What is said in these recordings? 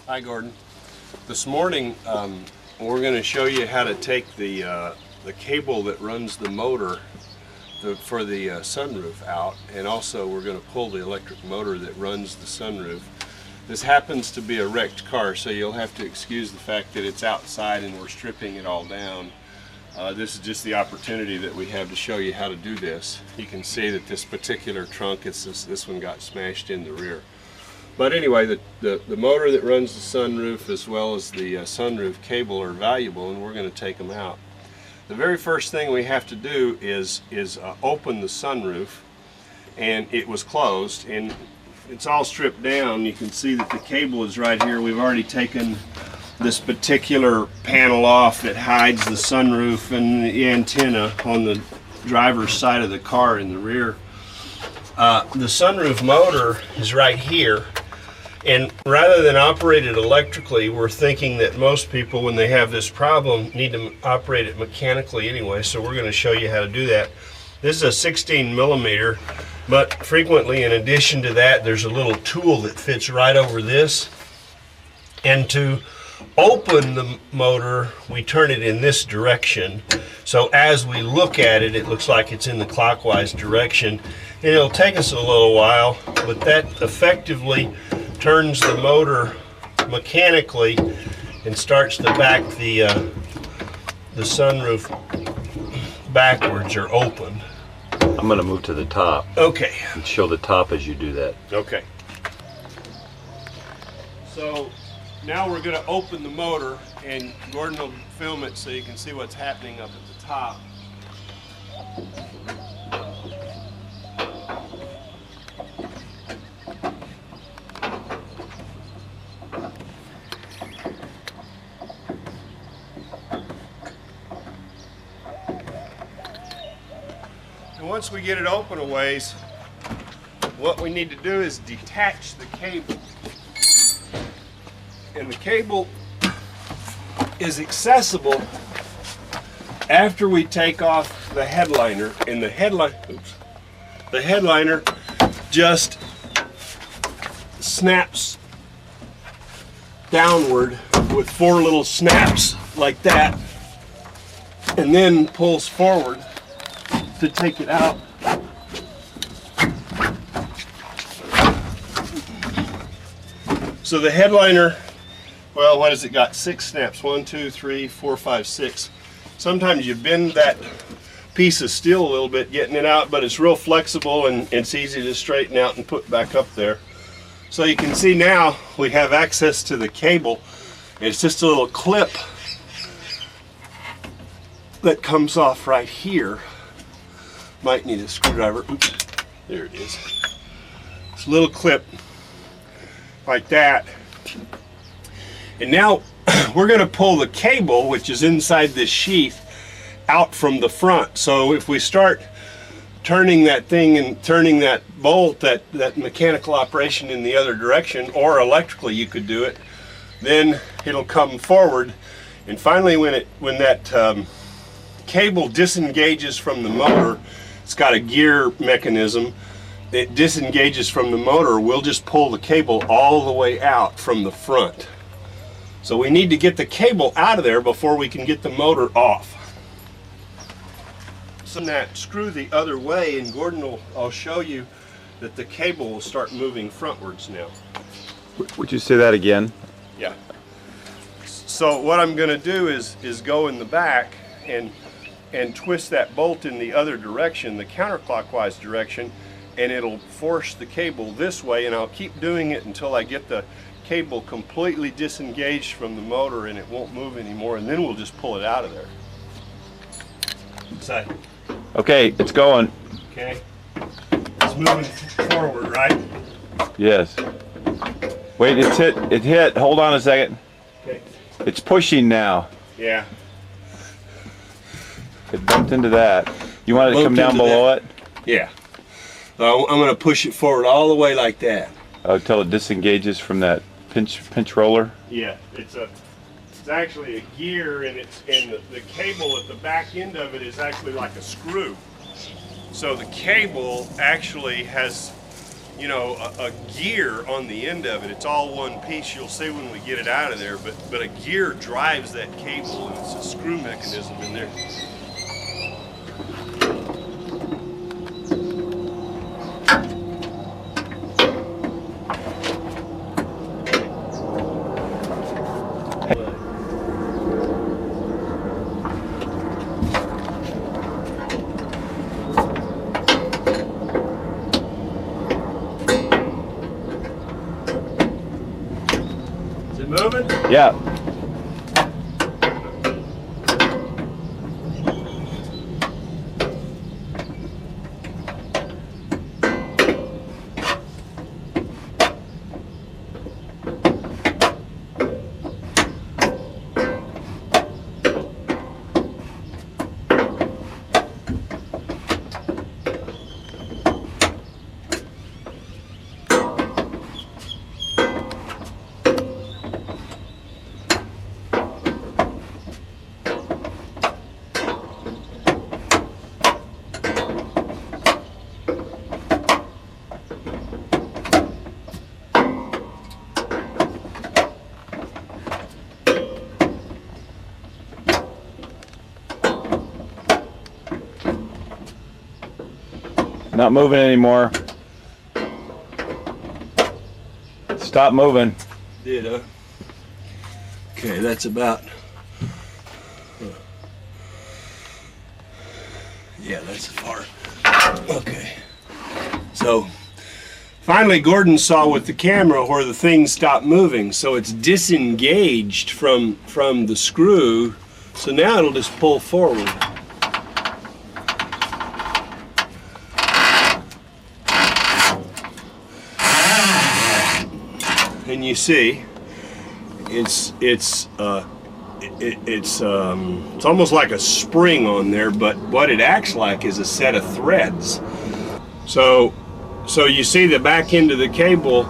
Hi, Gordon. This morning we're going to show you how to take the cable that runs the motor for the sunroof out, and also we're going to pull the electric motor that runs the sunroof. This happens to be a wrecked car, so you'll have to excuse the fact that it's outside and we're stripping it all down. This is just the opportunity that we have to show you how to do this. You can see that this particular trunk, this one got smashed in the rear. But anyway, the motor that runs the sunroof as well as the sunroof cable are valuable, and we're going to take them out. The very first thing we have to do is open the sunroof, and it was closed, and it's all stripped down. You can see that the cable is right here. We've already taken this particular panel off that hides the sunroof and the antenna on the driver's side of the car in the rear. The sunroof motor is right here, and rather than operate it electrically, we're thinking that most people, when they have this problem, need to operate it mechanically anyway, so we're going to show you how to do that. This is a 16 millimeter, but frequently in addition to that, there's a little tool that fits right over this, and to open the motor, we turn it in this direction. So as we look at it, it looks like it's in the clockwise direction. And it'll take us a little while, but that effectively turns the motor mechanically and starts to back the sunroof backwards or open. I'm going to move to the top. Okay. And show the top as you do that. Okay. So now we're going to open the motor, and Gordon will film it so you can see what's happening up at the top. And once we get it open a ways, what we need to do is detach the cable. And the cable is accessible after we take off the headliner, and the headliner just snaps downward with 4 little snaps like that, and then pulls forward to take it out. So the headliner, well, what has it got? 6 snaps. 1, 2, 3, 4, 5, 6. Sometimes you bend that piece of steel a little bit getting it out, but it's real flexible and it's easy to straighten out and put back up there. So you can see now we have access to the cable. It's just a little clip that comes off right here. Might need a screwdriver. Oops, there it is. It's a little clip like that. And now we're going to pull the cable, which is inside this sheath, out from the front. So if we start turning that thing and turning that bolt, that mechanical operation in the other direction, or electrically you could do it, then it'll come forward. And finally when that cable disengages from the motor, it's got a gear mechanism. It disengages from the motor, we'll just pull the cable all the way out from the front. So we need to get the cable out of there before we can get the motor off. So that screw the other way, and Gordon I'll show you that the cable will start moving frontwards now. Would you say that again? Yeah. So what I'm going to do is go in the back and twist that bolt in the other direction, the counterclockwise direction, and it'll force the cable this way, and I'll keep doing it until I get the cable completely disengaged from the motor and it won't move anymore, and then we'll just pull it out of there. Side. Okay, it's going. Okay. It's moving forward, right? Yes. Wait, it's hit. It hit. Hold on a second. Okay. It's pushing now. Yeah. It bumped into that. You want it to come down below it? Yeah. So I'm going to push it forward all the way like that. Until it disengages from that pinch roller? Yeah. It's actually a gear, and the cable at the back end of it is actually like a screw. So the cable actually has you know, a gear on the end of it. It's all one piece. You'll see when we get it out of there, but a gear drives that cable, and it's a screw mechanism in there. Moving? Yeah. Not moving anymore. Stop moving. Did, huh? Okay, that's about... Yeah, that's far. Okay. So, finally Gordon saw with the camera where the thing stopped moving, so it's disengaged from the screw, so now it'll just pull forward. And you see, it's almost like a spring on there, but what it acts like is a set of threads. So you see the back end of the cable,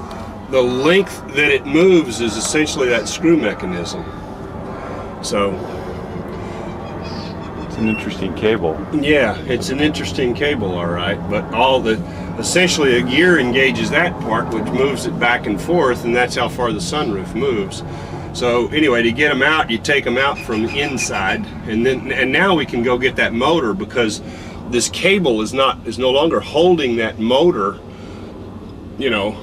the length that it moves is essentially that screw mechanism. So it's an interesting cable. Yeah, it's an interesting cable, all right, but essentially a gear engages that part, which moves it back and forth, and that's how far the sunroof moves. So anyway, to get them out, you take them out from the inside, and now we can go get that motor, because this cable is no longer holding that motor, you know,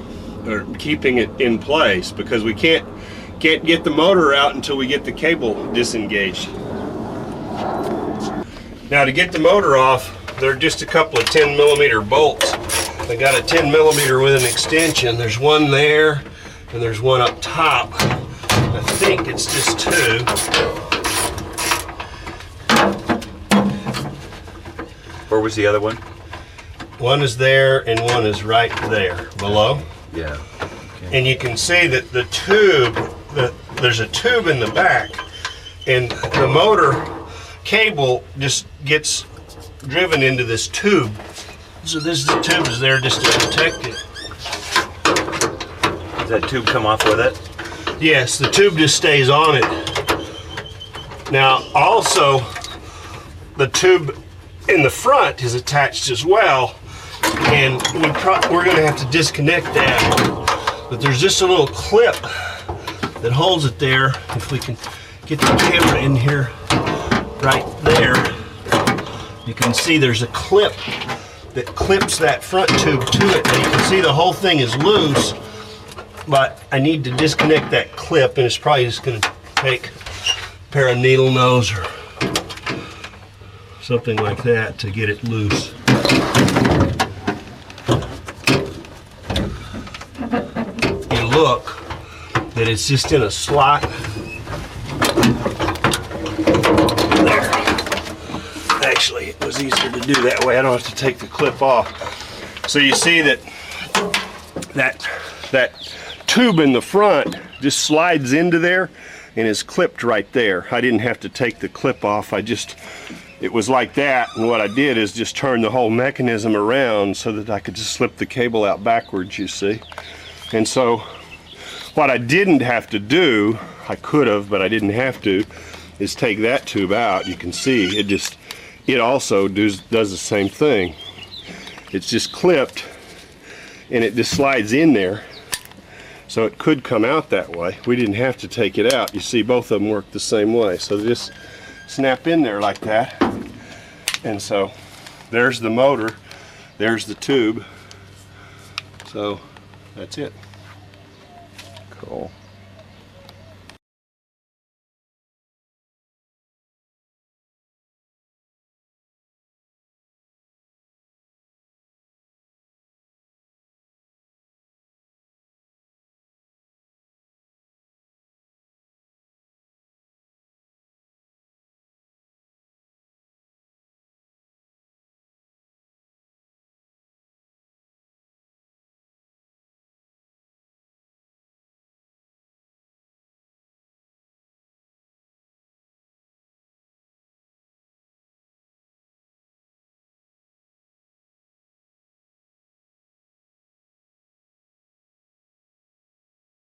or keeping it in place, because we can't get the motor out until we get the cable disengaged. Now to get the motor off, there are just a couple of 10mm bolts. I got a 10mm with an extension. There's one there, and there's one up top. I think it's just two. Where was the other one? One is there, and one is right there, below. Yeah. Okay. And you can see that the tube, there's a tube in the back, and the motor cable just gets driven into this tube. So the tube is there just to protect it. Does that tube come off with it? Yes, the tube just stays on it. Now also, the tube in the front is attached as well, and we're going to have to disconnect that. But there's just a little clip that holds it there. If we can get the camera in here, right there, you can see there's a clip that clips that front tube to it. Now you can see the whole thing is loose, but I need to disconnect that clip, and it's probably just going to take a pair of needle nose or something like that to get it loose. You look that it's just in a slot there. Actually, it was easier to do that way. I don't have to take the clip off. So you see that tube in the front just slides into there and is clipped right there. I didn't have to take the clip off. It was like that, and what I did is just turn the whole mechanism around so that I could just slip the cable out backwards, you see. And so what I didn't have to do, I could have, but I didn't have to, is take that tube out. You can see it also does the same thing. It's just clipped and it just slides in there. So it could come out that way. We didn't have to take it out. You see, both of them work the same way. So they just snap in there like that. And so there's the motor, there's the tube. So that's it. Cool.